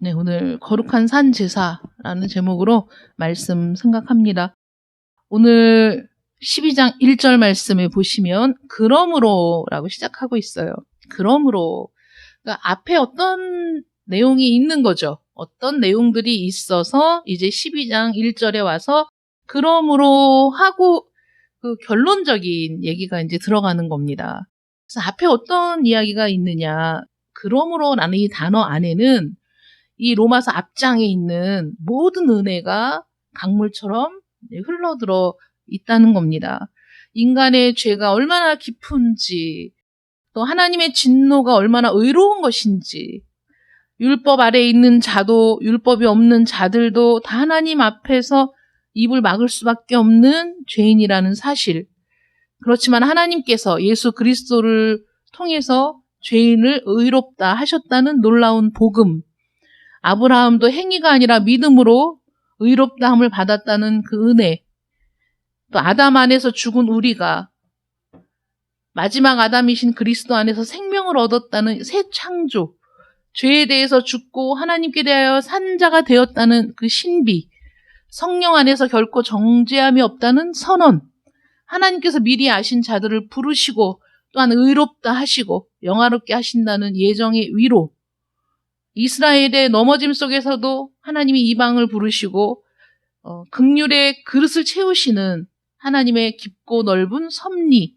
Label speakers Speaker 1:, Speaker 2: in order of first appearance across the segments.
Speaker 1: 네, 오늘 거룩한 산 제사라는 제목으로 말씀 생각합니다. 오늘 12장 1절 말씀에 보시면 그러므로라고 시작하고 있어요. 그러므로. 그러니까 앞에 어떤 내용이 있는 거죠. 어떤 내용들이 있어서 이제 12장 1절에 와서 그러므로 하고 그 결론적인 얘기가 이제 들어가는 겁니다. 그래서 앞에 어떤 이야기가 있느냐. 그러므로라는 이 단어 안에는 이 로마서 앞장에 있는 모든 은혜가 강물처럼 흘러들어 있다는 겁니다. 인간의 죄가 얼마나 깊은지, 또 하나님의 진노가 얼마나 의로운 것인지, 율법 아래에 있는 자도 율법이 없는 자들도 다 하나님 앞에서 입을 막을 수밖에 없는 죄인이라는 사실. 그렇지만 하나님께서 예수 그리스도를 통해서 죄인을 의롭다 하셨다는 놀라운 복음. 아브라함도 행위가 아니라 믿음으로 의롭다함을 받았다는 그 은혜. 또 아담 안에서 죽은 우리가 마지막 아담이신 그리스도 안에서 생명을 얻었다는 새 창조. 죄에 대해서 죽고 하나님께 대하여 산 자가 되었다는 그 신비. 성령 안에서 결코 정죄함이 없다는 선언. 하나님께서 미리 아신 자들을 부르시고 또한 의롭다 하시고 영화롭게 하신다는 예정의 위로. 이스라엘의 넘어짐 속에서도 하나님이 이방을 부르시고 긍휼의 그릇을 채우시는 하나님의 깊고 넓은 섭리.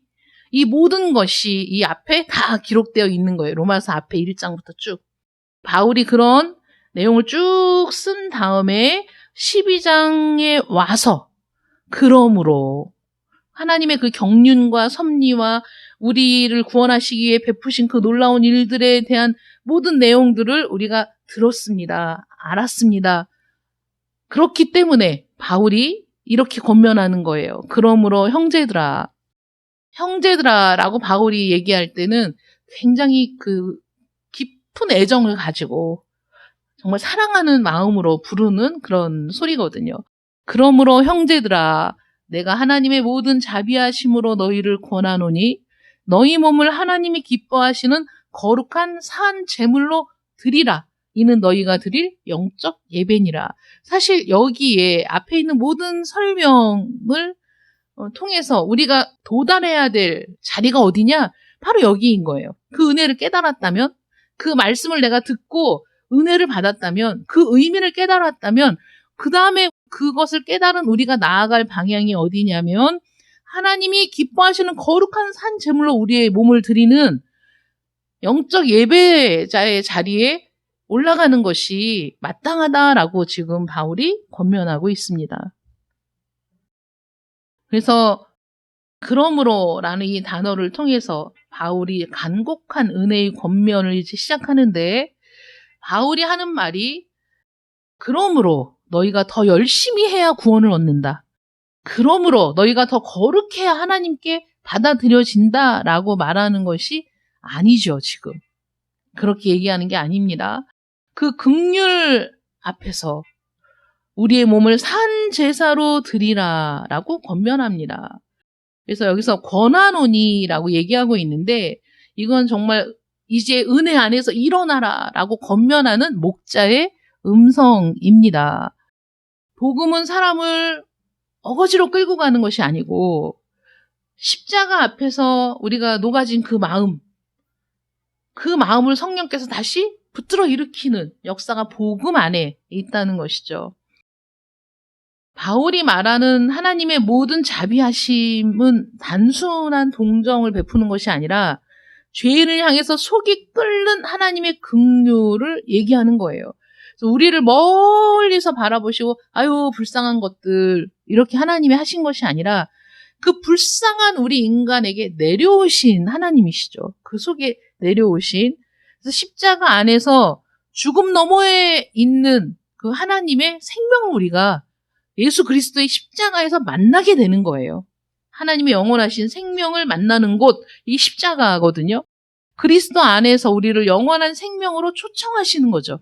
Speaker 1: 이 모든 것이 이 앞에 다 기록되어 있는 거예요. 로마서 앞에 1장부터 쭉. 바울이 그런 내용을 쭉 쓴 다음에 12장에 와서 그러므로 하나님의 그 경륜과 섭리와 우리를 구원하시기 위해 베푸신 그 놀라운 일들에 대한 모든 내용들을 우리가 들었습니다. 알았습니다. 그렇기 때문에 바울이 이렇게 권면하는 거예요. 그러므로 형제들아라고 바울이 얘기할 때는 굉장히 그 깊은 애정을 가지고 정말 사랑하는 마음으로 부르는 그런 소리거든요. 그러므로 형제들아, 내가 하나님의 모든 자비하심으로 너희를 권하노니 너희 몸을 하나님이 기뻐하시는 거룩한 산 제물로 드리라. 이는 너희가 드릴 영적 예배니라. 사실 여기에 앞에 있는 모든 설명을 통해서 우리가 도달해야 될 자리가 어디냐? 바로 여기인 거예요. 그 은혜를 깨달았다면, 그 말씀을 내가 듣고 은혜를 받았다면, 그 의미를 깨달았다면, 그 다음에 그것을 깨달은 우리가 나아갈 방향이 어디냐면 하나님이 기뻐하시는 거룩한 산 제물로 우리의 몸을 드리는 영적 예배자의 자리에 올라가는 것이 마땅하다라고 지금 바울이 권면하고 있습니다. 그래서 그러므로라는 이 단어를 통해서 바울이 간곡한 은혜의 권면을 이제 시작하는데 바울이 하는 말이 그러므로 너희가 더 열심히 해야 구원을 얻는다. 그러므로 너희가 더 거룩해야 하나님께 받아들여진다라고 말하는 것이 아니죠, 지금. 그렇게 얘기하는 게 아닙니다. 그 긍휼 앞에서 우리의 몸을 산 제사로 드리라라고 권면합니다. 그래서 여기서 권하노니라고 얘기하고 있는데 이건 정말 이제 은혜 안에서 일어나라라고 권면하는 목자의 음성입니다. 복음은 사람을 어거지로 끌고 가는 것이 아니고 십자가 앞에서 우리가 녹아진 그 마음을 성령께서 다시 붙들어 일으키는 역사가 복음 안에 있다는 것이죠. 바울이 말하는 하나님의 모든 자비하심은 단순한 동정을 베푸는 것이 아니라 죄인을 향해서 속이 끓는 하나님의 긍휼을 얘기하는 거예요. 그래서 우리를 멀리서 바라보시고 아유 불쌍한 것들 이렇게 하나님이 하신 것이 아니라 그 불쌍한 우리 인간에게 내려오신 하나님이시죠. 그 속에 내려오신 그래서 십자가 안에서 죽음 너머에 있는 그 하나님의 생명을 우리가 예수 그리스도의 십자가에서 만나게 되는 거예요. 하나님의 영원하신 생명을 만나는 곳, 이 십자가거든요. 그리스도 안에서 우리를 영원한 생명으로 초청하시는 거죠.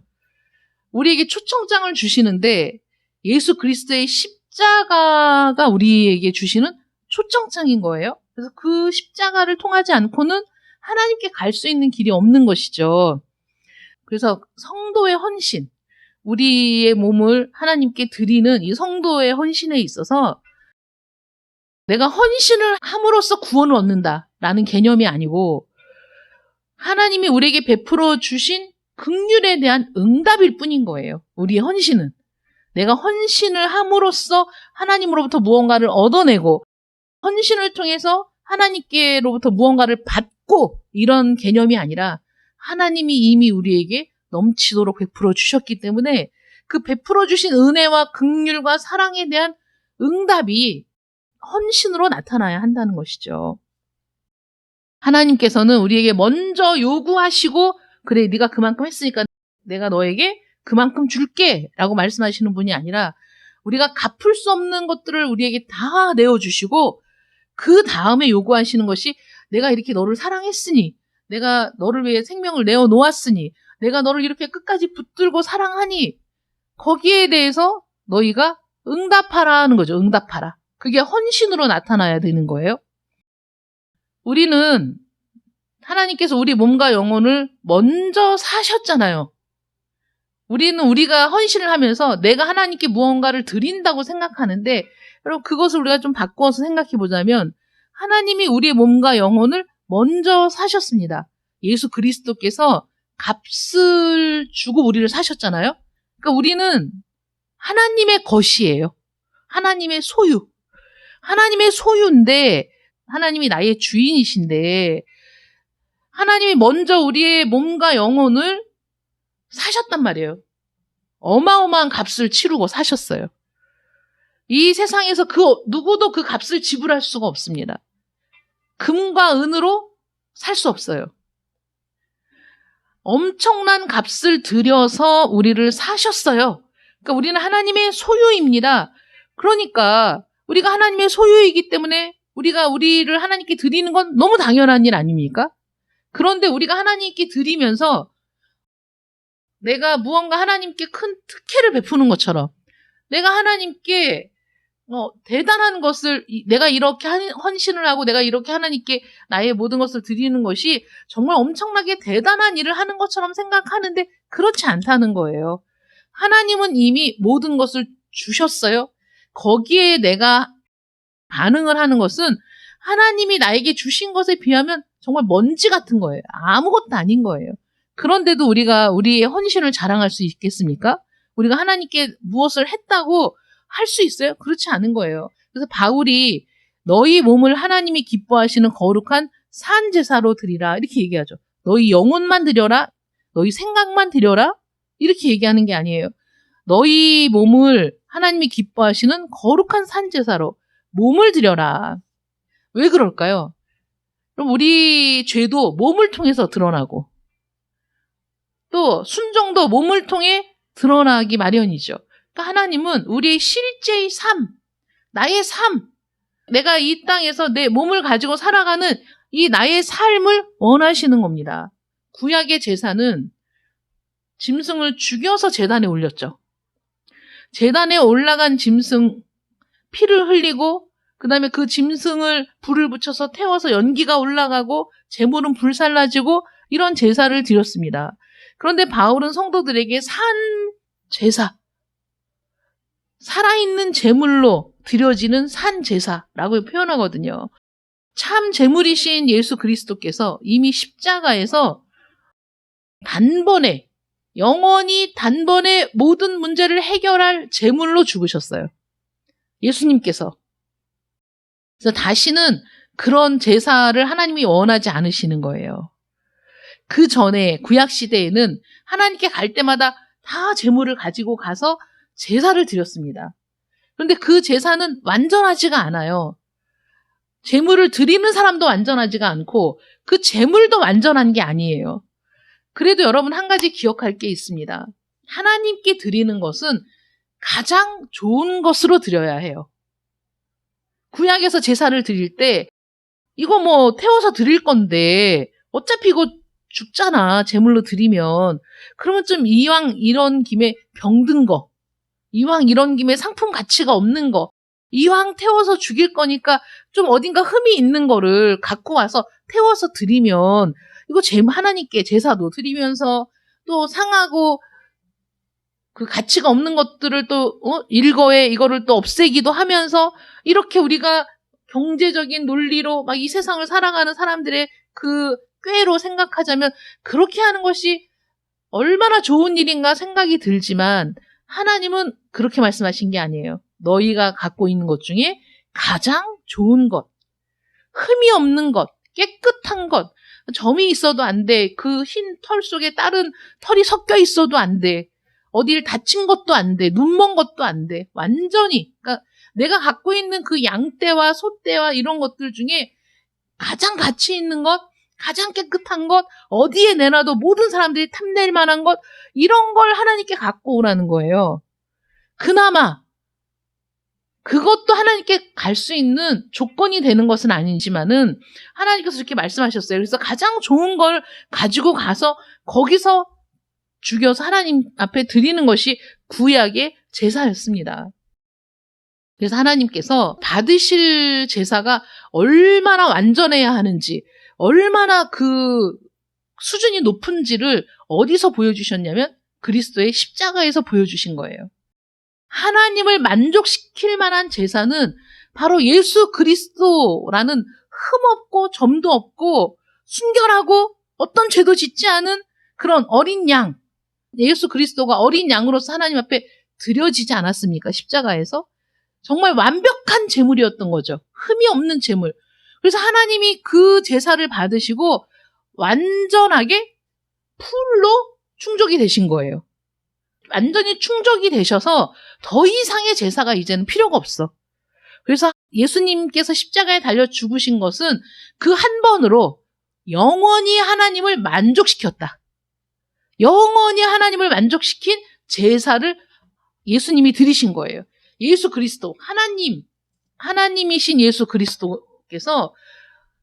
Speaker 1: 우리에게 초청장을 주시는데 예수 그리스도의 십자가가 우리에게 주시는 초청장인 거예요. 그래서 그 십자가를 통하지 않고는 하나님께 갈 수 있는 길이 없는 것이죠. 그래서 성도의 헌신, 우리의 몸을 하나님께 드리는 이 성도의 헌신에 있어서 내가 헌신을 함으로써 구원을 얻는다라는 개념이 아니고 하나님이 우리에게 베풀어 주신 긍휼에 대한 응답일 뿐인 거예요. 우리의 헌신은. 내가 헌신을 함으로써 하나님으로부터 무언가를 얻어내고 헌신을 통해서 하나님께로부터 무언가를 받고 이런 개념이 아니라 하나님이 이미 우리에게 넘치도록 베풀어 주셨기 때문에 그 베풀어 주신 은혜와 긍휼과 사랑에 대한 응답이 헌신으로 나타나야 한다는 것이죠. 하나님께서는 우리에게 먼저 요구하시고 그래 네가 그만큼 했으니까 내가 너에게 그만큼 줄게 라고 말씀하시는 분이 아니라 우리가 갚을 수 없는 것들을 우리에게 다 내어주시고 그 다음에 요구하시는 것이 내가 이렇게 너를 사랑했으니 내가 너를 위해 생명을 내어놓았으니 내가 너를 이렇게 끝까지 붙들고 사랑하니 거기에 대해서 너희가 응답하라는 거죠. 응답하라. 그게 헌신으로 나타나야 되는 거예요. 우리는 하나님께서 우리 몸과 영혼을 먼저 사셨잖아요. 우리는 우리가 헌신을 하면서 내가 하나님께 무언가를 드린다고 생각하는데 여러분 그것을 우리가 좀 바꿔서 생각해 보자면 하나님이 우리의 몸과 영혼을 먼저 사셨습니다. 예수 그리스도께서 값을 주고 우리를 사셨잖아요. 그러니까 우리는 하나님의 것이에요. 하나님의 소유. 하나님의 소유인데 하나님이 나의 주인이신데 하나님이 먼저 우리의 몸과 영혼을 사셨단 말이에요. 어마어마한 값을 치르고 사셨어요. 이 세상에서 누구도 그 값을 지불할 수가 없습니다. 금과 은으로 살 수 없어요. 엄청난 값을 들여서 우리를 사셨어요. 그러니까 우리는 하나님의 소유입니다. 그러니까 우리가 하나님의 소유이기 때문에 우리를 하나님께 드리는 건 너무 당연한 일 아닙니까? 그런데 우리가 하나님께 드리면서 내가 무언가 하나님께 큰 특혜를 베푸는 것처럼 내가 하나님께 대단한 것을 내가 이렇게 헌신을 하고 내가 이렇게 하나님께 나의 모든 것을 드리는 것이 정말 엄청나게 대단한 일을 하는 것처럼 생각하는데 그렇지 않다는 거예요. 하나님은 이미 모든 것을 주셨어요. 거기에 내가 반응을 하는 것은 하나님이 나에게 주신 것에 비하면 정말 먼지 같은 거예요. 아무것도 아닌 거예요. 그런데도 우리가 우리의 헌신을 자랑할 수 있겠습니까? 우리가 하나님께 무엇을 했다고 할 수 있어요? 그렇지 않은 거예요. 그래서 바울이 너희 몸을 하나님이 기뻐하시는 거룩한 산 제사로 드리라 이렇게 얘기하죠. 너희 영혼만 드려라, 너희 생각만 드려라 이렇게 얘기하는 게 아니에요. 너희 몸을 하나님이 기뻐하시는 거룩한 산 제사로 몸을 드려라. 왜 그럴까요? 그럼 우리 죄도 몸을 통해서 드러나고 또 순종도 몸을 통해 드러나기 마련이죠. 그러니까 하나님은 우리의 실제의 삶, 나의 삶, 내가 이 땅에서 내 몸을 가지고 살아가는 이 나의 삶을 원하시는 겁니다. 구약의 제사는 짐승을 죽여서 제단에 올렸죠. 제단에 올라간 짐승 피를 흘리고 그 다음에 그 짐승을 불을 붙여서 태워서 연기가 올라가고 제물은 불살라지고 이런 제사를 드렸습니다. 그런데 바울은 성도들에게 산 제사, 살아있는 제물로 드려지는 산 제사라고 표현하거든요. 참 제물이신 예수 그리스도께서 이미 십자가에서 단번에 영원히 단번에 모든 문제를 해결할 제물로 죽으셨어요. 예수님께서. 그래서 다시는 그런 제사를 하나님이 원하지 않으시는 거예요. 그 전에 구약시대에는 하나님께 갈 때마다 다 제물을 가지고 가서 제사를 드렸습니다. 그런데 그 제사는 완전하지가 않아요. 제물을 드리는 사람도 완전하지가 않고 그 제물도 완전한 게 아니에요. 그래도 여러분 한 가지 기억할 게 있습니다. 하나님께 드리는 것은 가장 좋은 것으로 드려야 해요. 구약에서 제사를 드릴 때 이거 뭐 태워서 드릴 건데 어차피 이거 죽잖아. 제물로 드리면. 그러면 좀 이왕 이런 김에 병든 거, 이왕 이런 김에 상품 가치가 없는 거, 이왕 태워서 죽일 거니까 좀 어딘가 흠이 있는 거를 갖고 와서 태워서 드리면 이거 하나님께 제사도 드리면서 또 상하고 그 가치가 없는 것들을 또 일거에 이거를 또 없애기도 하면서 이렇게 우리가 경제적인 논리로 막 이 세상을 살아가는 사람들의 그 꾀로 생각하자면 그렇게 하는 것이 얼마나 좋은 일인가 생각이 들지만 하나님은 그렇게 말씀하신 게 아니에요. 너희가 갖고 있는 것 중에 가장 좋은 것, 흠이 없는 것, 깨끗한 것, 점이 있어도 안 돼. 그 흰 털 속에 다른 털이 섞여 있어도 안 돼. 어딜 다친 것도 안 돼. 눈먼 것도 안 돼. 완전히. 그러니까 내가 갖고 있는 그 양떼와 소떼와 이런 것들 중에 가장 가치 있는 것, 가장 깨끗한 것, 어디에 내놔도 모든 사람들이 탐낼 만한 것, 이런 걸 하나님께 갖고 오라는 거예요. 그나마 그것도 하나님께 갈 수 있는 조건이 되는 것은 아니지만은 하나님께서 이렇게 말씀하셨어요. 그래서 가장 좋은 걸 가지고 가서 거기서 죽여서 하나님 앞에 드리는 것이 구약의 제사였습니다. 그래서 하나님께서 받으실 제사가 얼마나 완전해야 하는지, 얼마나 그 수준이 높은지를 어디서 보여주셨냐면 그리스도의 십자가에서 보여주신 거예요. 하나님을 만족시킬 만한 제사는 바로 예수 그리스도라는 흠없고 점도 없고 순결하고 어떤 죄도 짓지 않은 그런 어린 양, 예수 그리스도가 어린 양으로서 하나님 앞에 드려지지 않았습니까? 십자가에서. 정말 완벽한 제물이었던 거죠. 흠이 없는 제물. 그래서 하나님이 그 제사를 받으시고 완전하게 풀로 충족이 되신 거예요. 완전히 충족이 되셔서 더 이상의 제사가 이제는 필요가 없어. 그래서 예수님께서 십자가에 달려 죽으신 것은 그 한 번으로 영원히 하나님을 만족시켰다. 영원히 하나님을 만족시킨 제사를 예수님이 드리신 거예요. 예수 그리스도, 하나님이신 예수 그리스도께서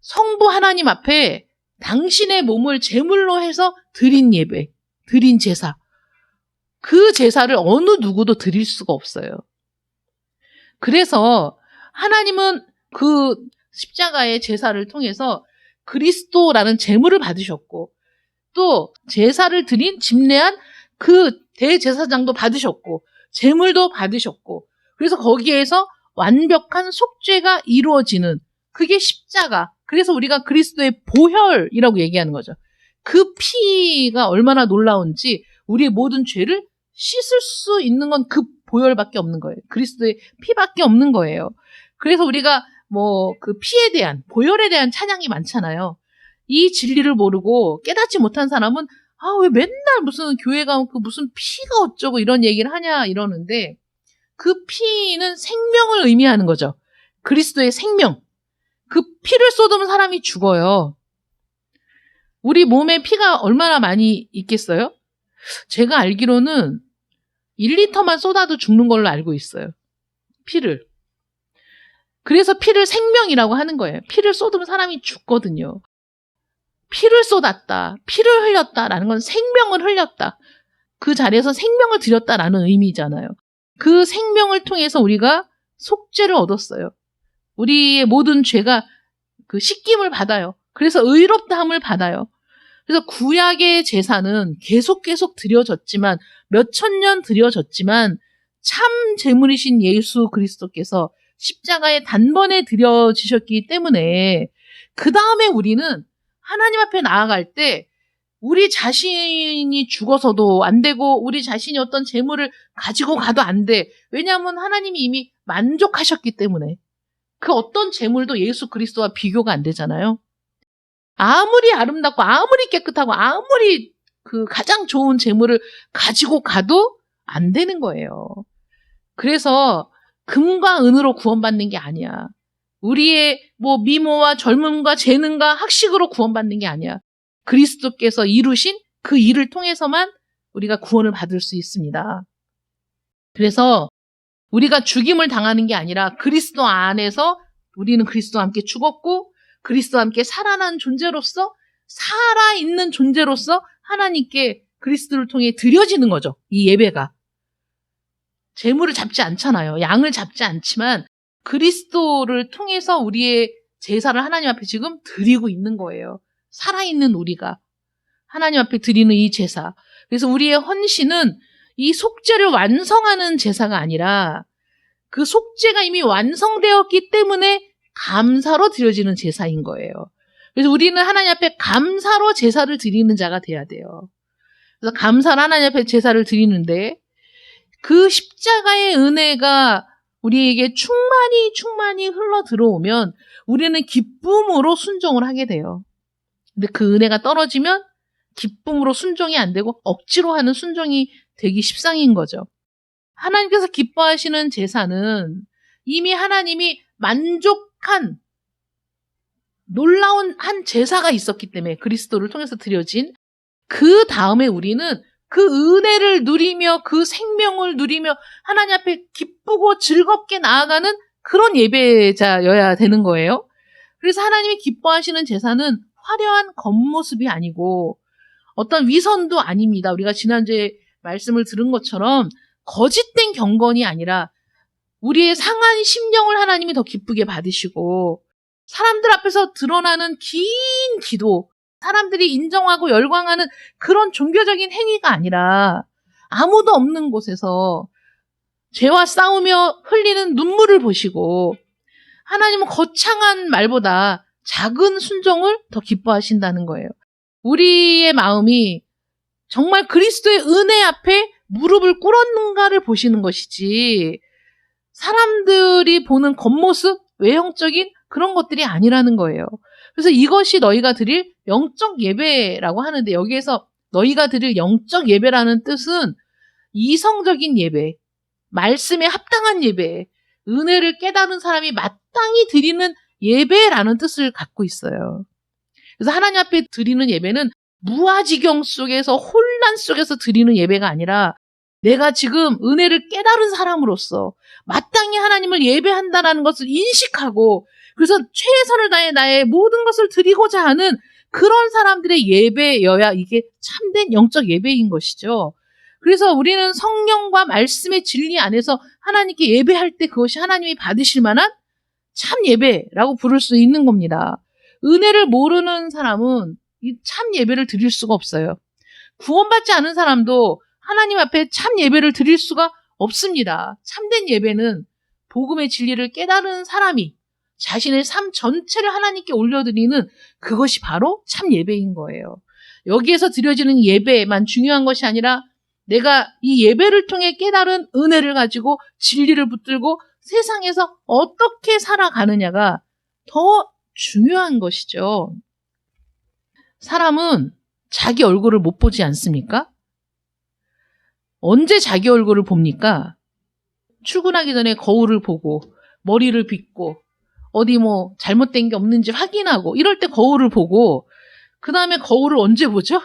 Speaker 1: 성부 하나님 앞에 당신의 몸을 제물로 해서 드린 예배, 드린 제사, 그 제사를 어느 누구도 드릴 수가 없어요. 그래서 하나님은 그 십자가의 제사를 통해서 그리스도라는 제물을 받으셨고 또 제사를 드린 집례한 그 대제사장도 받으셨고 제물도 받으셨고 그래서 거기에서 완벽한 속죄가 이루어지는 그게 십자가. 그래서 우리가 그리스도의 보혈이라고 얘기하는 거죠. 그 피가 얼마나 놀라운지 우리의 모든 죄를 씻을 수 있는 건 그 보혈밖에 없는 거예요. 그리스도의 피밖에 없는 거예요. 그래서 우리가 그 피에 대한, 보혈에 대한 찬양이 많잖아요. 이 진리를 모르고 깨닫지 못한 사람은 왜 맨날 무슨 교회 가면 그 무슨 피가 어쩌고 이런 얘기를 하냐 이러는데 그 피는 생명을 의미하는 거죠. 그리스도의 생명. 그 피를 쏟으면 사람이 죽어요. 우리 몸에 피가 얼마나 많이 있겠어요? 제가 알기로는 1리터만 쏟아도 죽는 걸로 알고 있어요. 피를. 그래서 피를 생명이라고 하는 거예요. 피를 쏟으면 사람이 죽거든요. 피를 쏟았다, 피를 흘렸다라는 건 생명을 흘렸다. 그 자리에서 생명을 드렸다라는 의미잖아요. 그 생명을 통해서 우리가 속죄를 얻었어요. 우리의 모든 죄가 그 씻김을 받아요. 그래서 의롭다함을 받아요. 그래서 구약의 제사는 계속 드려졌지만 몇천 년 드려졌지만 참 제물이신 예수 그리스도께서 십자가에 단번에 드려지셨기 때문에 그 다음에 우리는 하나님 앞에 나아갈 때 우리 자신이 죽어서도 안 되고 우리 자신이 어떤 재물을 가지고 가도 안 돼. 왜냐하면 하나님이 이미 만족하셨기 때문에 그 어떤 재물도 예수 그리스도와 비교가 안 되잖아요. 아무리 아름답고 아무리 깨끗하고 아무리 그 가장 좋은 재물을 가지고 가도 안 되는 거예요. 그래서 금과 은으로 구원받는 게 아니야. 우리의 미모와 젊음과 재능과 학식으로 구원받는 게 아니야. 그리스도께서 이루신 그 일을 통해서만 우리가 구원을 받을 수 있습니다. 그래서 우리가 죽임을 당하는 게 아니라 그리스도 안에서 우리는 그리스도와 함께 죽었고 그리스도와 함께 살아난 존재로서 살아있는 존재로서 하나님께 그리스도를 통해 드려지는 거죠. 이 예배가. 재물을 잡지 않잖아요. 양을 잡지 않지만 그리스도를 통해서 우리의 제사를 하나님 앞에 지금 드리고 있는 거예요. 살아있는 우리가 하나님 앞에 드리는 이 제사. 그래서 우리의 헌신은 이 속죄를 완성하는 제사가 아니라 그 속죄가 이미 완성되었기 때문에 감사로 드려지는 제사인 거예요. 그래서 우리는 하나님 앞에 감사로 제사를 드리는 자가 돼야 돼요. 그래서 감사로 하나님 앞에 제사를 드리는데 그 십자가의 은혜가 우리에게 충만히 흘러 들어오면 우리는 기쁨으로 순종을 하게 돼요. 근데 그 은혜가 떨어지면 기쁨으로 순종이 안 되고 억지로 하는 순종이 되기 십상인 거죠. 하나님께서 기뻐하시는 제사는 이미 하나님이 만족한 놀라운 한 제사가 있었기 때문에 그리스도를 통해서 드려진 그 다음에 우리는 그 은혜를 누리며 그 생명을 누리며 하나님 앞에 기쁘고 즐겁게 나아가는 그런 예배자여야 되는 거예요. 그래서 하나님이 기뻐하시는 제사는 화려한 겉모습이 아니고 어떤 위선도 아닙니다. 우리가 지난주에 말씀을 들은 것처럼 거짓된 경건이 아니라 우리의 상한 심령을 하나님이 더 기쁘게 받으시고 사람들 앞에서 드러나는 긴 기도, 사람들이 인정하고 열광하는 그런 종교적인 행위가 아니라 아무도 없는 곳에서 죄와 싸우며 흘리는 눈물을 보시고 하나님은 거창한 말보다 작은 순종을 더 기뻐하신다는 거예요. 우리의 마음이 정말 그리스도의 은혜 앞에 무릎을 꿇었는가를 보시는 것이지 사람들이 보는 겉모습, 외형적인 그런 것들이 아니라는 거예요. 그래서 이것이 너희가 드릴 영적 예배라고 하는데 여기에서 너희가 드릴 영적 예배라는 뜻은 이성적인 예배, 말씀에 합당한 예배, 은혜를 깨달은 사람이 마땅히 드리는 예배라는 뜻을 갖고 있어요. 그래서 하나님 앞에 드리는 예배는 무아지경 속에서 혼란 속에서 드리는 예배가 아니라 내가 지금 은혜를 깨달은 사람으로서 마땅히 하나님을 예배한다는 것을 인식하고 그래서 최선을 다해 나의 모든 것을 드리고자 하는 그런 사람들의 예배여야 이게 참된 영적 예배인 것이죠. 그래서 우리는 성령과 말씀의 진리 안에서 하나님께 예배할 때 그것이 하나님이 받으실 만한 참 예배라고 부를 수 있는 겁니다. 은혜를 모르는 사람은 이 참 예배를 드릴 수가 없어요. 구원받지 않은 사람도 하나님 앞에 참 예배를 드릴 수가 없습니다. 참된 예배는 복음의 진리를 깨달은 사람이 자신의 삶 전체를 하나님께 올려드리는 그것이 바로 참 예배인 거예요. 여기에서 드려지는 예배만 중요한 것이 아니라 내가 이 예배를 통해 깨달은 은혜를 가지고 진리를 붙들고 세상에서 어떻게 살아가느냐가 더 중요한 것이죠. 사람은 자기 얼굴을 못 보지 않습니까? 언제 자기 얼굴을 봅니까? 출근하기 전에 거울을 보고 머리를 빗고 어디 뭐 잘못된 게 없는지 확인하고 이럴 때 거울을 보고 그 다음에 거울을 언제 보죠?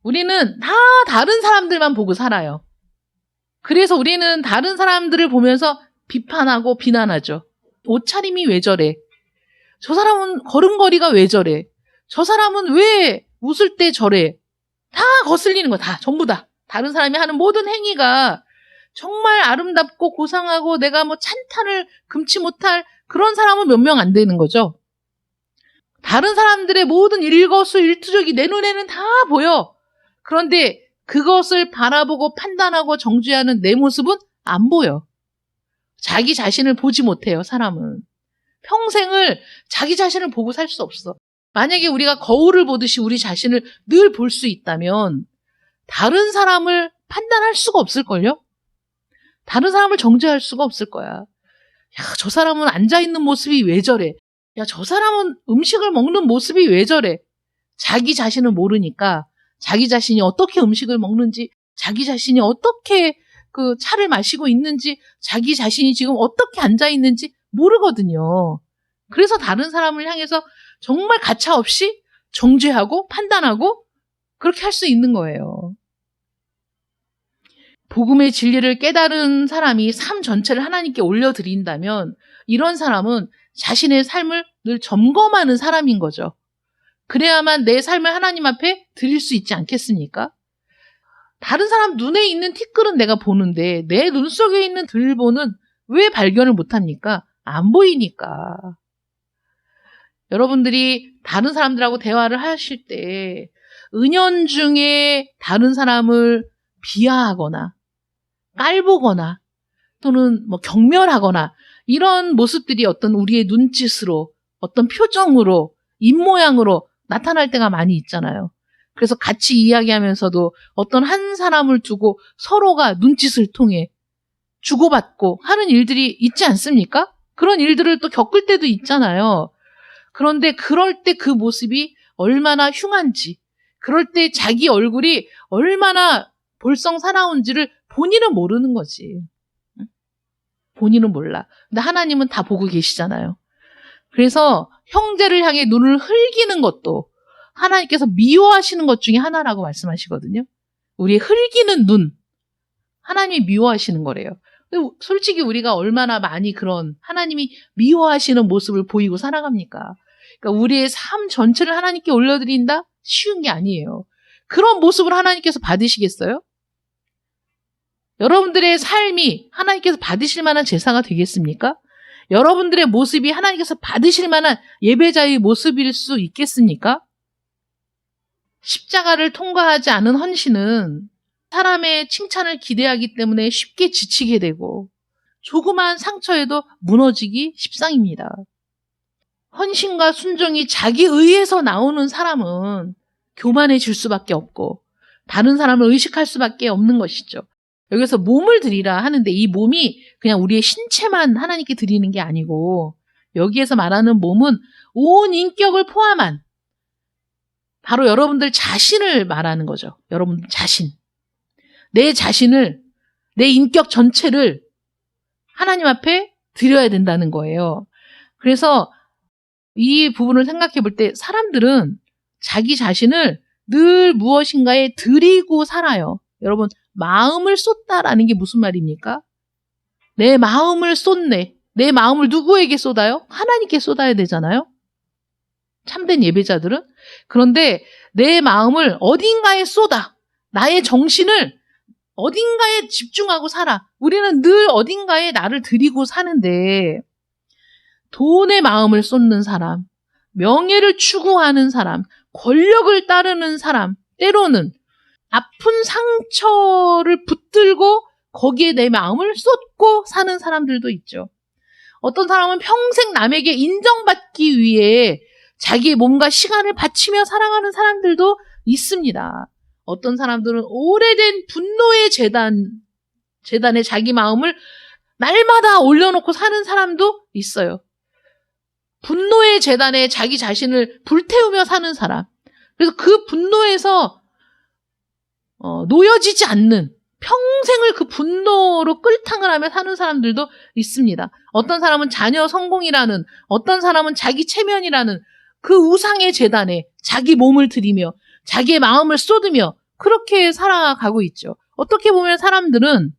Speaker 1: 우리는 다 다른 사람들만 보고 살아요. 그래서 우리는 다른 사람들을 보면서 비판하고 비난하죠. 옷차림이 왜 저래? 저 사람은 걸음걸이가 왜 저래? 저 사람은 왜 웃을 때 저래? 다 거슬리는 거 다 전부 다. 다른 사람이 하는 모든 행위가 정말 아름답고 고상하고 내가 뭐 찬탄을 금치 못할 그런 사람은 몇 명 안 되는 거죠. 다른 사람들의 모든 일거수일투족이 내 눈에는 다 보여. 그런데 그것을 바라보고 판단하고 정죄하는 내 모습은 안 보여. 자기 자신을 보지 못해요, 사람은. 평생을 자기 자신을 보고 살 수 없어. 만약에 우리가 거울을 보듯이 우리 자신을 늘 볼 수 있다면 다른 사람을 판단할 수가 없을걸요? 다른 사람을 정죄할 수가 없을 거야. 야, 저 사람은 앉아있는 모습이 왜 저래? 야, 저 사람은 음식을 먹는 모습이 왜 저래? 자기 자신을 모르니까 자기 자신이 어떻게 음식을 먹는지, 자기 자신이 어떻게 그 차를 마시고 있는지, 자기 자신이 지금 어떻게 앉아있는지 모르거든요. 그래서 다른 사람을 향해서 정말 가차없이 정죄하고 판단하고 그렇게 할 수 있는 거예요. 복음의 진리를 깨달은 사람이 삶 전체를 하나님께 올려드린다면 이런 사람은 자신의 삶을 늘 점검하는 사람인 거죠. 그래야만 내 삶을 하나님 앞에 드릴 수 있지 않겠습니까? 다른 사람 눈에 있는 티끌은 내가 보는데 내 눈 속에 있는 들보는 왜 발견을 못합니까? 안 보이니까. 여러분들이 다른 사람들하고 대화를 하실 때 은연중에 다른 사람을 비하하거나 깔보거나 또는 뭐 경멸하거나 이런 모습들이 어떤 우리의 눈짓으로 어떤 표정으로 입모양으로 나타날 때가 많이 있잖아요. 그래서 같이 이야기하면서도 어떤 한 사람을 두고 서로가 눈짓을 통해 주고받고 하는 일들이 있지 않습니까? 그런 일들을 또 겪을 때도 있잖아요. 그런데 그럴 때 그 모습이 얼마나 흉한지, 그럴 때 자기 얼굴이 얼마나 볼썽사나운지를 본인은 모르는 거지. 본인은 몰라. 근데 하나님은 다 보고 계시잖아요. 그래서 형제를 향해 눈을 흘기는 것도 하나님께서 미워하시는 것 중에 하나라고 말씀하시거든요. 우리의 흘기는 눈, 하나님이 미워하시는 거래요. 솔직히 우리가 얼마나 많이 그런 하나님이 미워하시는 모습을 보이고 살아갑니까? 그러니까 우리의 삶 전체를 하나님께 올려드린다? 쉬운 게 아니에요. 그런 모습을 하나님께서 받으시겠어요? 여러분들의 삶이 하나님께서 받으실 만한 제사가 되겠습니까? 여러분들의 모습이 하나님께서 받으실 만한 예배자의 모습일 수 있겠습니까? 십자가를 통과하지 않은 헌신은 사람의 칭찬을 기대하기 때문에 쉽게 지치게 되고 조그만 상처에도 무너지기 십상입니다. 헌신과 순종이 자기 의에서 나오는 사람은 교만해질 수밖에 없고 다른 사람을 의식할 수밖에 없는 것이죠. 여기서 몸을 드리라 하는데 이 몸이 그냥 우리의 신체만 하나님께 드리는 게 아니고 여기에서 말하는 몸은 온 인격을 포함한 바로 여러분들 자신을 말하는 거죠. 여러분 자신. 내 자신을, 내 인격 전체를 하나님 앞에 드려야 된다는 거예요. 그래서 이 부분을 생각해 볼 때 사람들은 자기 자신을 늘 무엇인가에 드리고 살아요. 여러분, 마음을 쏟다라는 게 무슨 말입니까? 내 마음을 쏟네. 내 마음을 누구에게 쏟아요? 하나님께 쏟아야 되잖아요. 참된 예배자들은. 그런데 내 마음을 어딘가에 쏟아. 나의 정신을 어딘가에 집중하고 살아. 우리는 늘 어딘가에 나를 드리고 사는데 돈의 마음을 쏟는 사람, 명예를 추구하는 사람, 권력을 따르는 사람, 때로는 아픈 상처를 붙들고 거기에 내 마음을 쏟고 사는 사람들도 있죠. 어떤 사람은 평생 남에게 인정받기 위해 자기의 몸과 시간을 바치며 살아가는 사람들도 있습니다. 어떤 사람들은 오래된 분노의 재단에 자기 마음을 날마다 올려놓고 사는 사람도 있어요. 분노의 재단에 자기 자신을 불태우며 사는 사람. 그래서 그 분노에서 놓여지지 않는 평생을 그 분노로 끌탕을 하며 사는 사람들도 있습니다. 어떤 사람은 자녀 성공이라는, 어떤 사람은 자기 체면이라는 그 우상의 재단에 자기 몸을 들이며 자기의 마음을 쏟으며 그렇게 살아가고 있죠. 어떻게 보면 사람들은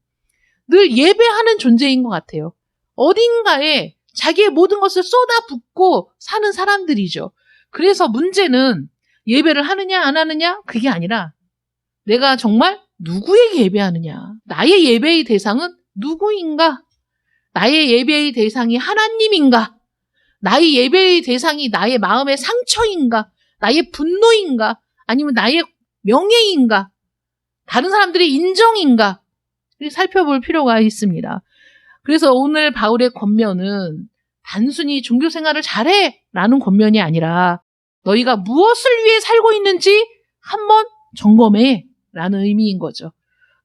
Speaker 1: 늘 예배하는 존재인 것 같아요. 어딘가에 자기의 모든 것을 쏟아붓고 사는 사람들이죠. 그래서 문제는 예배를 하느냐 안 하느냐 그게 아니라 내가 정말 누구에게 예배하느냐. 나의 예배의 대상은 누구인가? 나의 예배의 대상이 하나님인가? 나의 예배의 대상이 나의 마음의 상처인가? 나의 분노인가? 아니면 나의 명예인가? 다른 사람들의 인정인가? 살펴볼 필요가 있습니다. 그래서 오늘 바울의 권면은 단순히 종교 생활을 잘해 라는 권면이 아니라 너희가 무엇을 위해 살고 있는지 한번 점검해 라는 의미인 거죠.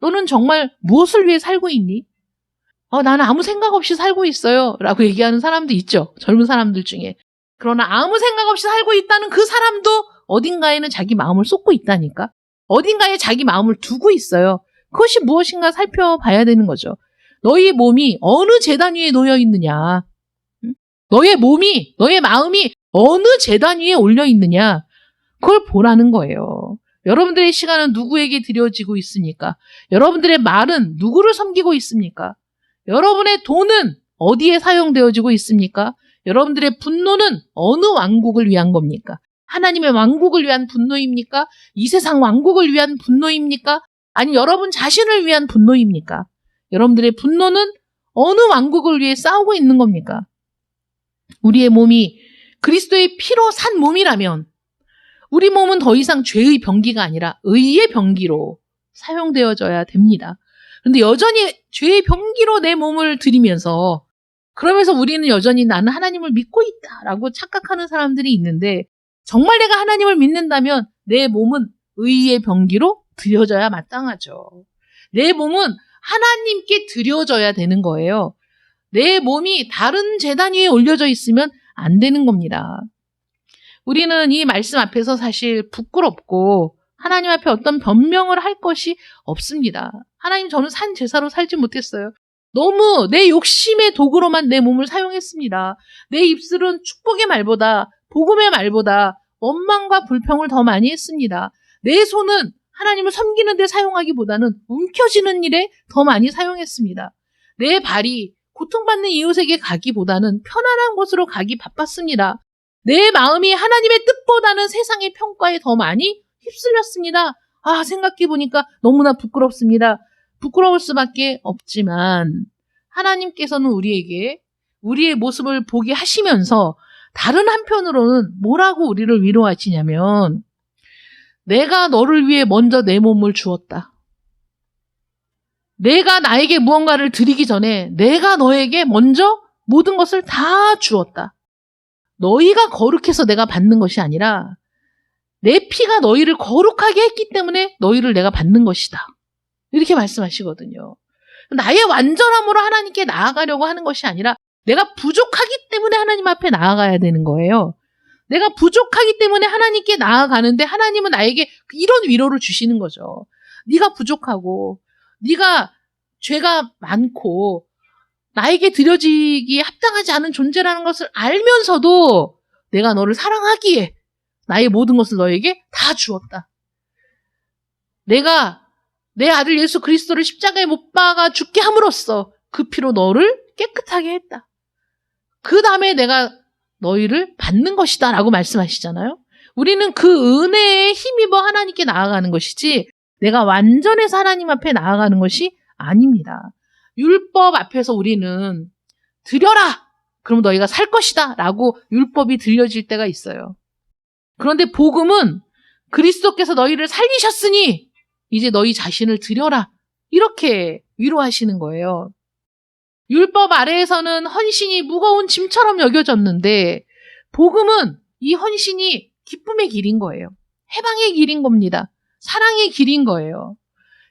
Speaker 1: 너는 정말 무엇을 위해 살고 있니? 나는 아무 생각 없이 살고 있어요 라고 얘기하는 사람도 있죠. 젊은 사람들 중에. 그러나 아무 생각 없이 살고 있다는 그 사람도 어딘가에는 자기 마음을 쏟고 있다니까. 어딘가에 자기 마음을 두고 있어요. 그것이 무엇인가 살펴봐야 되는 거죠. 너희 몸이 어느 재단 위에 놓여 있느냐. 너의 몸이, 너의 마음이 어느 재단 위에 올려 있느냐. 그걸 보라는 거예요. 여러분들의 시간은 누구에게 드려지고 있습니까? 여러분들의 말은 누구를 섬기고 있습니까? 여러분의 돈은 어디에 사용되어지고 있습니까? 여러분들의 분노는 어느 왕국을 위한 겁니까? 하나님의 왕국을 위한 분노입니까? 이 세상 왕국을 위한 분노입니까? 아니 여러분 자신을 위한 분노입니까? 여러분들의 분노는 어느 왕국을 위해 싸우고 있는 겁니까? 우리의 몸이 그리스도의 피로 산 몸이라면 우리 몸은 더 이상 죄의 병기가 아니라 의의 병기로 사용되어져야 됩니다. 그런데 여전히 죄의 병기로 내 몸을 들이면서 그러면서 우리는 여전히 나는 하나님을 믿고 있다라고 착각하는 사람들이 있는데 정말 내가 하나님을 믿는다면 내 몸은 의의 병기로 드려져야 마땅하죠. 내 몸은 하나님께 드려져야 되는 거예요. 내 몸이 다른 제단 위에 올려져 있으면 안 되는 겁니다. 우리는 이 말씀 앞에서 사실 부끄럽고 하나님 앞에 어떤 변명을 할 것이 없습니다. 하나님, 저는 산 제사로 살지 못했어요. 너무 내 욕심의 도구로만 내 몸을 사용했습니다. 내 입술은 축복의 말보다 복음의 말보다 원망과 불평을 더 많이 했습니다. 내 손은 하나님을 섬기는 데 사용하기보다는 움켜쥐는 일에 더 많이 사용했습니다. 내 발이 고통받는 이웃에게 가기보다는 편안한 곳으로 가기 바빴습니다. 내 마음이 하나님의 뜻보다는 세상의 평가에 더 많이 휩쓸렸습니다. 생각해보니까 너무나 부끄럽습니다. 부끄러울 수밖에 없지만 하나님께서는 우리에게 우리의 모습을 보게 하시면서 다른 한편으로는 뭐라고 우리를 위로하시냐면 내가 너를 위해 먼저 내 몸을 주었다. 내가 나에게 무언가를 드리기 전에 내가 너에게 먼저 모든 것을 다 주었다. 너희가 거룩해서 내가 받는 것이 아니라 내 피가 너희를 거룩하게 했기 때문에 너희를 내가 받는 것이다. 이렇게 말씀하시거든요. 나의 완전함으로 하나님께 나아가려고 하는 것이 아니라 내가 부족하기 때문에 하나님 앞에 나아가야 되는 거예요. 내가 부족하기 때문에 하나님께 나아가는데 하나님은 나에게 이런 위로를 주시는 거죠. 네가 부족하고 네가 죄가 많고 나에게 드려지기에 합당하지 않은 존재라는 것을 알면서도 내가 너를 사랑하기에 나의 모든 것을 너에게 다 주었다. 내가 내 아들 예수 그리스도를 십자가에 못 박아 죽게 함으로써 그 피로 너를 깨끗하게 했다. 그 다음에 내가 너희를 받는 것이다 라고 말씀하시잖아요. 우리는 그 은혜에 힘입어 하나님께 나아가는 것이지 내가 완전해서 하나님 앞에 나아가는 것이 아닙니다. 율법 앞에서 우리는 드려라! 그럼 너희가 살 것이다 라고 율법이 들려질 때가 있어요. 그런데 복음은 그리스도께서 너희를 살리셨으니 이제 너희 자신을 드려라. 이렇게 위로하시는 거예요. 율법 아래에서는 헌신이 무거운 짐처럼 여겨졌는데 복음은 이 헌신이 기쁨의 길인 거예요. 해방의 길인 겁니다. 사랑의 길인 거예요.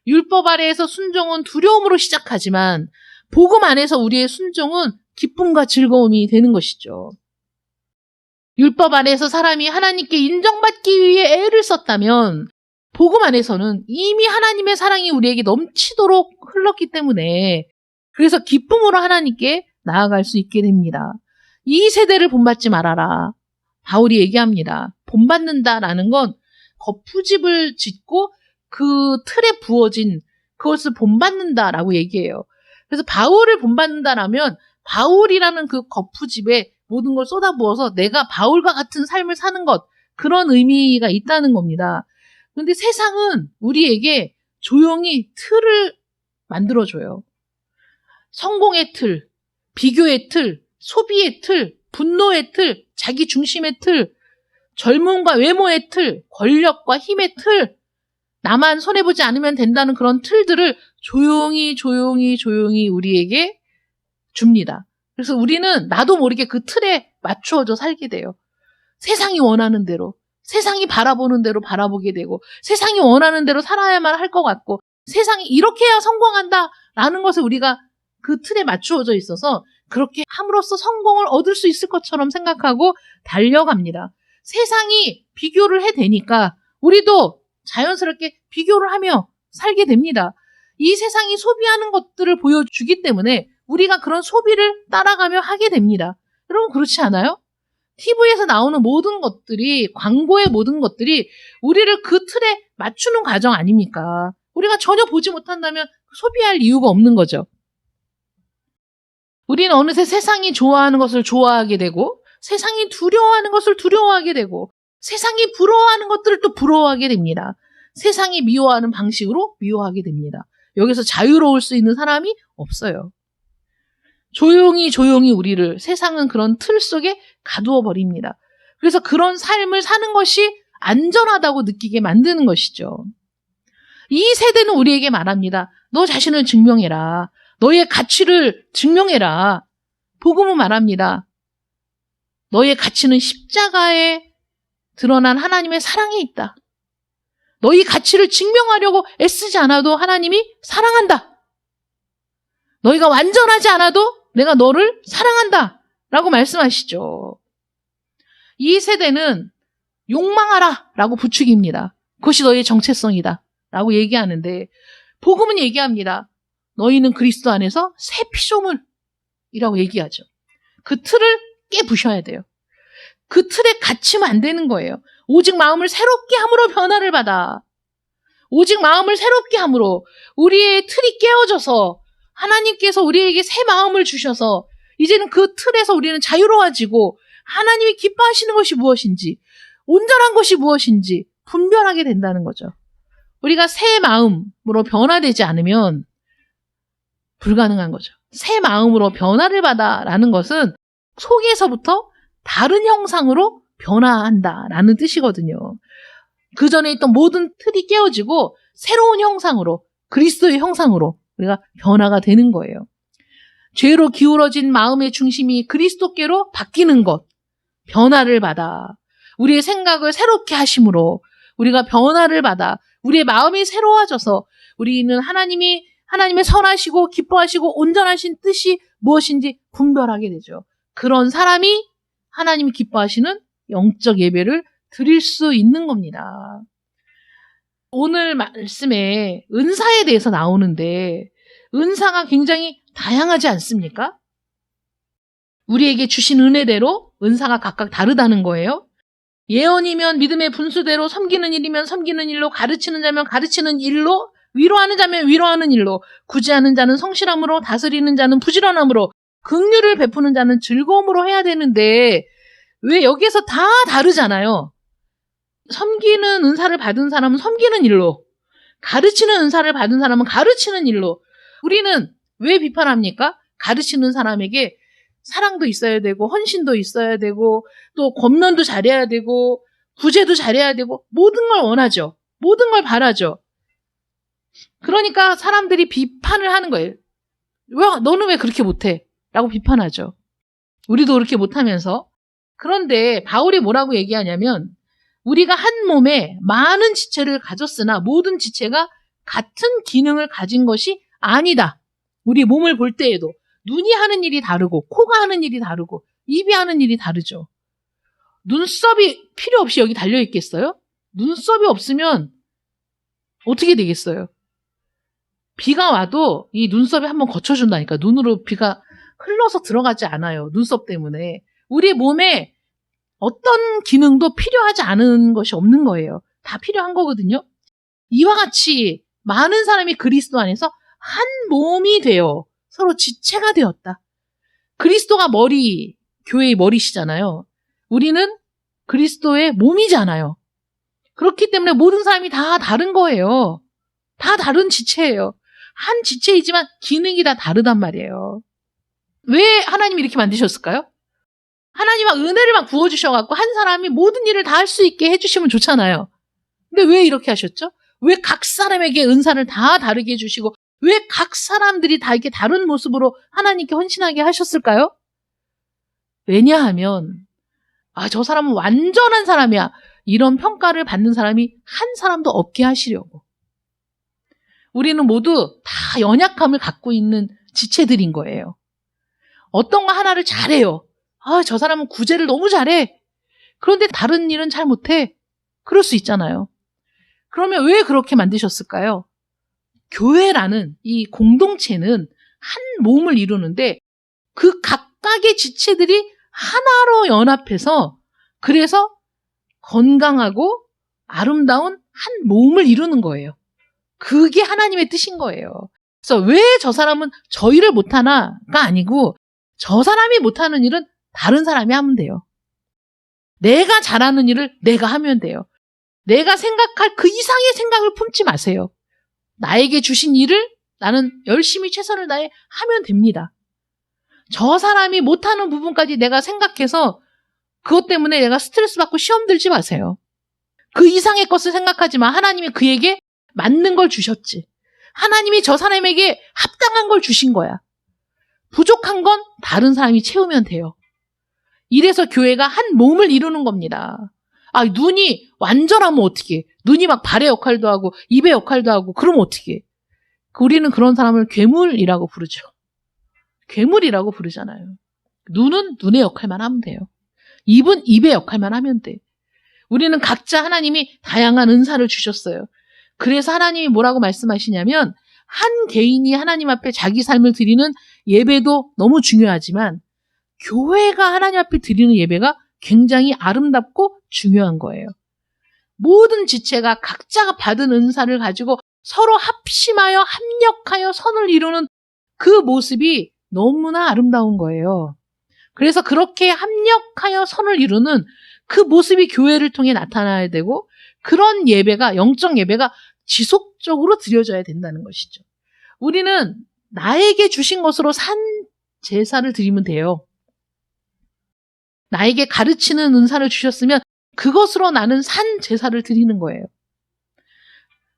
Speaker 1: 율법 아래에서 순종은 두려움으로 시작하지만 복음 안에서 우리의 순종은 기쁨과 즐거움이 되는 것이죠. 율법 안에서 사람이 하나님께 인정받기 위해 애를 썼다면 복음 안에서는 이미 하나님의 사랑이 우리에게 넘치도록 흘렀기 때문에 그래서 기쁨으로 하나님께 나아갈 수 있게 됩니다. 이 세대를 본받지 말아라. 바울이 얘기합니다. 본받는다라는 건 거푸집을 짓고 그 틀에 부어진 그것을 본받는다라고 얘기해요. 그래서 바울을 본받는다라면 바울이라는 그 거푸집에 모든 걸 쏟아부어서 내가 바울과 같은 삶을 사는 것, 그런 의미가 있다는 겁니다. 그런데 세상은 우리에게 조용히 틀을 만들어줘요. 성공의 틀, 비교의 틀, 소비의 틀, 분노의 틀, 자기 중심의 틀, 젊음과 외모의 틀, 권력과 힘의 틀, 나만 손해보지 않으면 된다는 그런 틀들을 조용히 우리에게 줍니다. 그래서 우리는 나도 모르게 그 틀에 맞추어져 살게 돼요. 세상이 원하는 대로, 세상이 바라보는 대로 바라보게 되고, 세상이 원하는 대로 살아야만 할 것 같고, 세상이 이렇게 해야 성공한다라는 것을 우리가 그 틀에 맞추어져 있어서 그렇게 함으로써 성공을 얻을 수 있을 것처럼 생각하고 달려갑니다. 세상이 비교를 해대니까 우리도 자연스럽게 비교를 하며 살게 됩니다. 이 세상이 소비하는 것들을 보여주기 때문에 우리가 그런 소비를 따라가며 하게 됩니다. 여러분 그렇지 않아요? TV에서 나오는 모든 것들이, 광고의 모든 것들이 우리를 그 틀에 맞추는 과정 아닙니까? 우리가 전혀 보지 못한다면 소비할 이유가 없는 거죠. 우리는 어느새 세상이 좋아하는 것을 좋아하게 되고, 세상이 두려워하는 것을 두려워하게 되고, 세상이 부러워하는 것들을 또 부러워하게 됩니다. 세상이 미워하는 방식으로 미워하게 됩니다. 여기서 자유로울 수 있는 사람이 없어요. 조용히 우리를 세상은 그런 틀 속에 가두어 버립니다. 그래서 그런 삶을 사는 것이 안전하다고 느끼게 만드는 것이죠. 이 세대는 우리에게 말합니다. 너 자신을 증명해라. 너의 가치를 증명해라. 복음은 말합니다. 너의 가치는 십자가에 드러난 하나님의 사랑에 있다. 너희 가치를 증명하려고 애쓰지 않아도 하나님이 사랑한다. 너희가 완전하지 않아도 내가 너를 사랑한다. 라고 말씀하시죠. 이 세대는 욕망하라 라고 부추깁니다. 그것이 너의 정체성이다 라고 얘기하는데 복음은 얘기합니다. 너희는 그리스도 안에서 새 피조물이라고 얘기하죠. 그 틀을 깨부셔야 돼요. 그 틀에 갇히면 안 되는 거예요. 오직 마음을 새롭게 함으로 변화를 받아. 오직 마음을 새롭게 함으로 우리의 틀이 깨어져서 하나님께서 우리에게 새 마음을 주셔서 이제는 그 틀에서 우리는 자유로워지고 하나님이 기뻐하시는 것이 무엇인지 온전한 것이 무엇인지 분별하게 된다는 거죠. 우리가 새 마음으로 변화되지 않으면 불가능한 거죠. 새 마음으로 변화를 받아라는 것은 속에서부터 다른 형상으로 변화한다라는 뜻이거든요. 그 전에 있던 모든 틀이 깨어지고 새로운 형상으로, 그리스도의 형상으로 우리가 변화가 되는 거예요. 죄로 기울어진 마음의 중심이 그리스도께로 바뀌는 것, 변화를 받아 우리의 생각을 새롭게 하심으로 우리가 변화를 받아 우리의 마음이 새로워져서 우리는 하나님의 선하시고 기뻐하시고 온전하신 뜻이 무엇인지 분별하게 되죠. 그런 사람이 하나님이 기뻐하시는 영적 예배를 드릴 수 있는 겁니다. 오늘 말씀에 은사에 대해서 나오는데 은사가 굉장히 다양하지 않습니까? 우리에게 주신 은혜대로 은사가 각각 다르다는 거예요. 예언이면 믿음의 분수대로, 섬기는 일이면 섬기는 일로, 가르치는 자면 가르치는 일로, 위로하는 자면 위로하는 일로, 구제하는 자는 성실함으로, 다스리는 자는 부지런함으로, 긍휼을 베푸는 자는 즐거움으로 해야 되는데 왜 여기에서 다 다르잖아요. 섬기는 은사를 받은 사람은 섬기는 일로, 가르치는 은사를 받은 사람은 가르치는 일로. 우리는 왜 비판합니까? 가르치는 사람에게 사랑도 있어야 되고 헌신도 있어야 되고 또 권면도 잘해야 되고 구제도 잘해야 되고 모든 걸 원하죠. 모든 걸 바라죠. 그러니까 사람들이 비판을 하는 거예요. 너는 왜 그렇게 못해? 라고 비판하죠. 우리도 그렇게 못하면서. 그런데 바울이 뭐라고 얘기하냐면 우리가 한 몸에 많은 지체를 가졌으나 모든 지체가 같은 기능을 가진 것이 아니다. 우리 몸을 볼 때에도 눈이 하는 일이 다르고 코가 하는 일이 다르고 입이 하는 일이 다르죠. 눈썹이 필요 없이 여기 달려 있겠어요? 눈썹이 없으면 어떻게 되겠어요? 비가 와도 이 눈썹이 한번 거쳐준다니까. 눈으로 비가 흘러서 들어가지 않아요. 눈썹 때문에. 우리 몸에 어떤 기능도 필요하지 않은 것이 없는 거예요. 다 필요한 거거든요. 이와 같이 많은 사람이 그리스도 안에서 한 몸이 되어 서로 지체가 되었다. 그리스도가 머리, 교회의 머리시잖아요. 우리는 그리스도의 몸이잖아요. 그렇기 때문에 모든 사람이 다 다른 거예요. 다 다른 지체예요. 한 지체이지만 기능이 다 다르단 말이에요. 왜 하나님이 이렇게 만드셨을까요? 하나님이 은혜를 막 부어주셔갖고 한 사람이 모든 일을 다 할 수 있게 해주시면 좋잖아요. 근데 왜 이렇게 하셨죠? 왜 각 사람에게 은사를 다 다르게 해주시고 왜 각 사람들이 다 이렇게 다른 모습으로 하나님께 헌신하게 하셨을까요? 왜냐하면 저 사람은 완전한 사람이야. 이런 평가를 받는 사람이 한 사람도 없게 하시려고. 우리는 모두 다 연약함을 갖고 있는 지체들인 거예요. 어떤 거 하나를 잘해요. 저 사람은 구제를 너무 잘해. 그런데 다른 일은 잘 못해. 그럴 수 있잖아요. 그러면 왜 그렇게 만드셨을까요? 교회라는 이 공동체는 한 몸을 이루는데 그 각각의 지체들이 하나로 연합해서 그래서 건강하고 아름다운 한 몸을 이루는 거예요. 그게 하나님의 뜻인 거예요. 그래서 왜 저 사람은 저 일을 못하나가 아니고 저 사람이 못하는 일은 다른 사람이 하면 돼요. 내가 잘하는 일을 내가 하면 돼요. 내가 생각할 그 이상의 생각을 품지 마세요. 나에게 주신 일을 나는 열심히 최선을 다해 하면 됩니다. 저 사람이 못하는 부분까지 내가 생각해서 그것 때문에 내가 스트레스 받고 시험 들지 마세요. 그 이상의 것을 생각하지만 하나님이 그에게 맞는 걸 주셨지. 하나님이 저 사람에게 합당한 걸 주신 거야. 부족한 건 다른 사람이 채우면 돼요. 이래서 교회가 한 몸을 이루는 겁니다. 눈이 완전하면 어떡해. 눈이 막 발의 역할도 하고 입의 역할도 하고 그러면 어떡해. 우리는 그런 사람을 괴물이라고 부르죠. 괴물이라고 부르잖아요. 눈은 눈의 역할만 하면 돼요. 입은 입의 역할만 하면 돼. 우리는 각자 하나님이 다양한 은사를 주셨어요. 그래서 하나님이 뭐라고 말씀하시냐면 한 개인이 하나님 앞에 자기 삶을 드리는 예배도 너무 중요하지만 교회가 하나님 앞에 드리는 예배가 굉장히 아름답고 중요한 거예요. 모든 지체가 각자가 받은 은사를 가지고 서로 합심하여 합력하여 선을 이루는 그 모습이 너무나 아름다운 거예요. 그래서 그렇게 합력하여 선을 이루는 그 모습이 교회를 통해 나타나야 되고 그런 예배가 영적 예배가 지속적으로 드려져야 된다는 것이죠. 우리는 나에게 주신 것으로 산 제사를 드리면 돼요. 나에게 가르치는 은사를 주셨으면 그것으로 나는 산 제사를 드리는 거예요.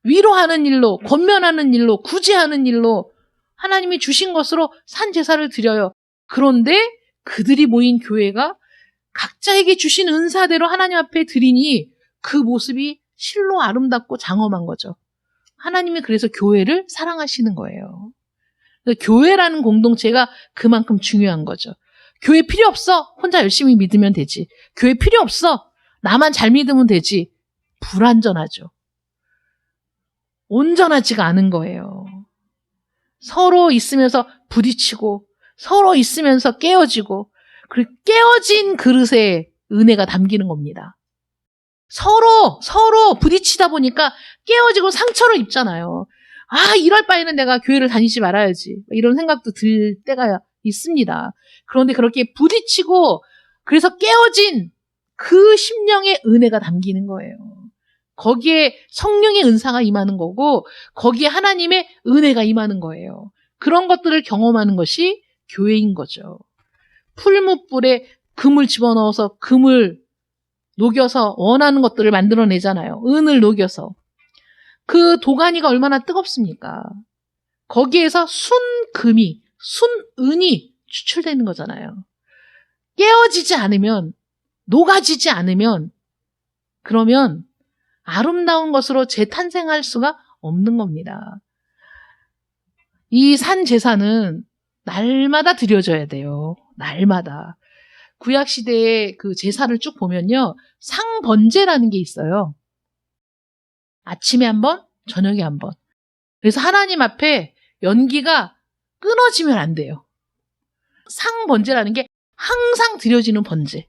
Speaker 1: 위로하는 일로, 권면하는 일로, 구제하는 일로 하나님이 주신 것으로 산 제사를 드려요. 그런데 그들이 모인 교회가 각자에게 주신 은사대로 하나님 앞에 드리니 그 모습이 실로 아름답고 장엄한 거죠. 하나님이 그래서 교회를 사랑하시는 거예요. 교회라는 공동체가 그만큼 중요한 거죠. 교회 필요 없어. 혼자 열심히 믿으면 되지. 교회 필요 없어. 나만 잘 믿으면 되지. 불완전하죠. 온전하지가 않은 거예요. 서로 있으면서 부딪히고 서로 있으면서 깨어지고 그 깨어진 그릇에 은혜가 담기는 겁니다. 서로 부딪히다 보니까 깨어지고 상처를 입잖아요. 이럴 바에는 내가 교회를 다니지 말아야지. 이런 생각도 들 때가 있습니다. 그런데 그렇게 부딪히고 그래서 깨어진 그 심령의 은혜가 담기는 거예요. 거기에 성령의 은사가 임하는 거고 거기에 하나님의 은혜가 임하는 거예요. 그런 것들을 경험하는 것이 교회인 거죠. 풀무불에 금을 집어넣어서 금을 녹여서 원하는 것들을 만들어내잖아요. 은을 녹여서. 그 도가니가 얼마나 뜨겁습니까? 거기에서 순금이, 순은이 추출되는 거잖아요. 깨어지지 않으면, 녹아지지 않으면, 그러면 아름다운 것으로 재탄생할 수가 없는 겁니다. 이 산 제사는 날마다 드려져야 돼요. 날마다. 구약시대의 그 제사를 쭉 보면요. 상번제라는 게 있어요. 아침에 한 번, 저녁에 한 번. 그래서 하나님 앞에 연기가 끊어지면 안 돼요. 상번제라는 게 항상 드려지는 번제.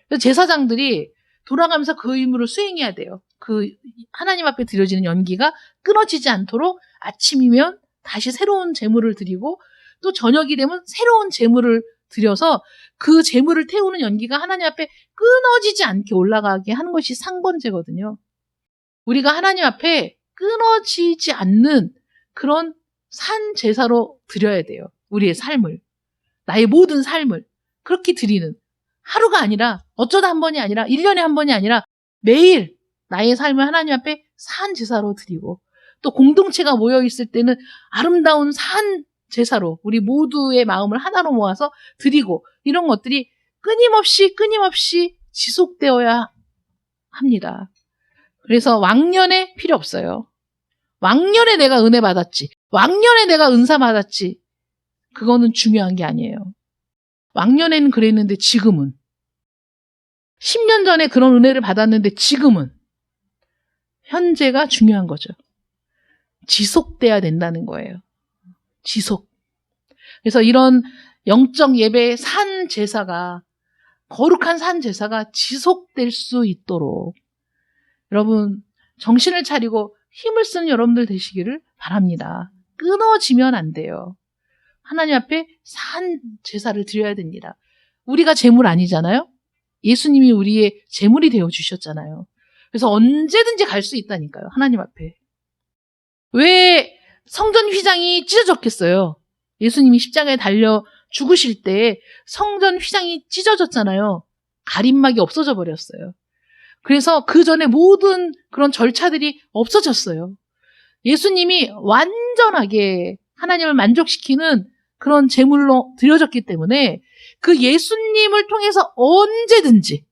Speaker 1: 그래서 제사장들이 돌아가면서 그 의무를 수행해야 돼요. 그 하나님 앞에 드려지는 연기가 끊어지지 않도록 아침이면 다시 새로운 제물을 드리고 또 저녁이 되면 새로운 제물을 드려서 그 제물을 태우는 연기가 하나님 앞에 끊어지지 않게 올라가게 하는 것이 상번제거든요. 우리가 하나님 앞에 끊어지지 않는 그런 산 제사로 드려야 돼요. 우리의 삶을. 나의 모든 삶을 그렇게 드리는 하루가 아니라 어쩌다 한 번이 아니라 1년에 한 번이 아니라 매일 나의 삶을 하나님 앞에 산 제사로 드리고 또 공동체가 모여있을 때는 아름다운 산 제사로 우리 모두의 마음을 하나로 모아서 드리고 이런 것들이 끊임없이 지속되어야 합니다. 그래서 왕년에 필요 없어요. 왕년에 내가 은혜 받았지. 왕년에 내가 은사 받았지. 그거는 중요한 게 아니에요. 왕년에는 그랬는데 지금은 10년 전에 그런 은혜를 받았는데 지금은 현재가 중요한 거죠. 지속돼야 된다는 거예요. 지속. 그래서 이런 영적 예배의 산 제사가 거룩한 산 제사가 지속될 수 있도록 여러분 정신을 차리고 힘을 쓰는 여러분들 되시기를 바랍니다. 끊어지면 안 돼요. 하나님 앞에 산 제사를 드려야 됩니다. 우리가 제물 아니잖아요. 예수님이 우리의 제물이 되어 주셨잖아요. 그래서 언제든지 갈 수 있다니까요. 하나님 앞에. 왜 성전 휘장이 찢어졌겠어요? 예수님이 십자가에 달려 죽으실 때 성전 휘장이 찢어졌잖아요. 가림막이 없어져 버렸어요. 그래서 그 전에 모든 그런 절차들이 없어졌어요. 예수님이 완전하게 하나님을 만족시키는 그런 제물로 드려졌기 때문에 그 예수님을 통해서 언제든지,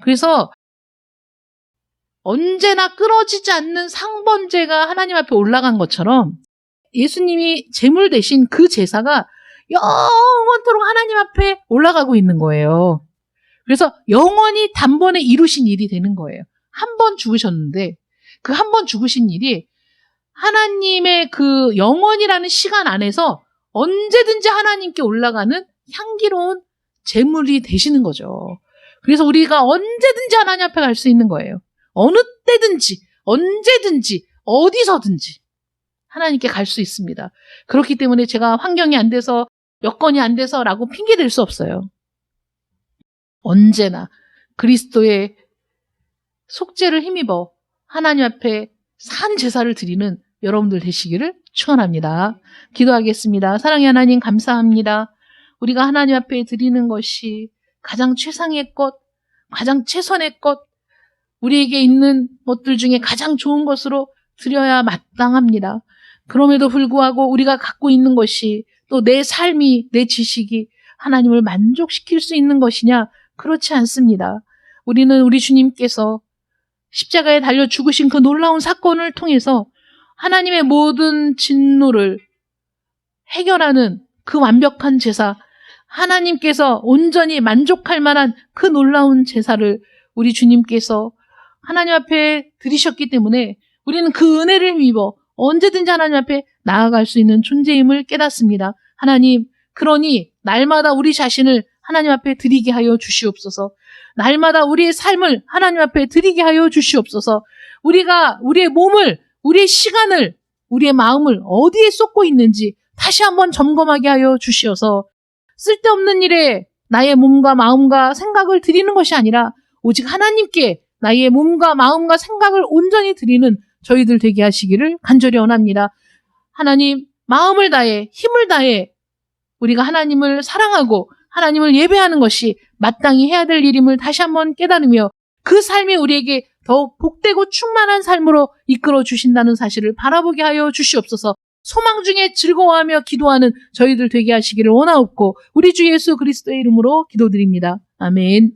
Speaker 1: 그래서 언제나 끊어지지 않는 상번제가 하나님 앞에 올라간 것처럼 예수님이 제물 대신 그 제사가 영원토록 하나님 앞에 올라가고 있는 거예요. 그래서 영원히 단번에 이루신 일이 되는 거예요. 한 번 죽으셨는데 그 한 번 죽으신 일이 하나님의 그 영원이라는 시간 안에서 언제든지 하나님께 올라가는 향기로운 제물이 되시는 거죠. 그래서 우리가 언제든지 하나님 앞에 갈 수 있는 거예요. 어느 때든지, 언제든지, 어디서든지 하나님께 갈 수 있습니다. 그렇기 때문에 제가 환경이 안 돼서, 여건이 안 돼서라고 핑계 댈 수 없어요. 언제나 그리스도의 속죄를 힘입어 하나님 앞에 산 제사를 드리는 여러분들 되시기를 축원합니다. 기도하겠습니다. 사랑의 하나님, 감사합니다. 우리가 하나님 앞에 드리는 것이 가장 최상의 것, 가장 최선의 것, 우리에게 있는 것들 중에 가장 좋은 것으로 드려야 마땅합니다. 그럼에도 불구하고 우리가 갖고 있는 것이, 또 내 삶이, 내 지식이 하나님을 만족시킬 수 있는 것이냐? 그렇지 않습니다. 우리는 우리 주님께서 십자가에 달려 죽으신 그 놀라운 사건을 통해서 하나님의 모든 진노를 해결하는 그 완벽한 제사, 하나님께서 온전히 만족할 만한 그 놀라운 제사를 우리 주님께서 하나님 앞에 드리셨기 때문에 우리는 그 은혜를 힘입어 언제든지 하나님 앞에 나아갈 수 있는 존재임을 깨닫습니다. 하나님, 그러니 날마다 우리 자신을 하나님 앞에 드리게 하여 주시옵소서. 날마다 우리의 삶을 하나님 앞에 드리게 하여 주시옵소서. 우리가 우리의 몸을, 우리의 시간을, 우리의 마음을 어디에 쏟고 있는지 다시 한번 점검하게 하여 주시어서 쓸데없는 일에 나의 몸과 마음과 생각을 드리는 것이 아니라 오직 하나님께 나의 몸과 마음과 생각을 온전히 드리는 저희들 되게 하시기를 간절히 원합니다. 하나님, 마음을 다해, 힘을 다해 우리가 하나님을 사랑하고 하나님을 예배하는 것이 마땅히 해야 될 일임을 다시 한번 깨달으며 그 삶이 우리에게 더욱 복되고 충만한 삶으로 이끌어 주신다는 사실을 바라보게 하여 주시옵소서. 소망 중에 즐거워하며 기도하는 저희들 되게 하시기를 원하옵고 우리 주 예수 그리스도의 이름으로 기도드립니다. 아멘.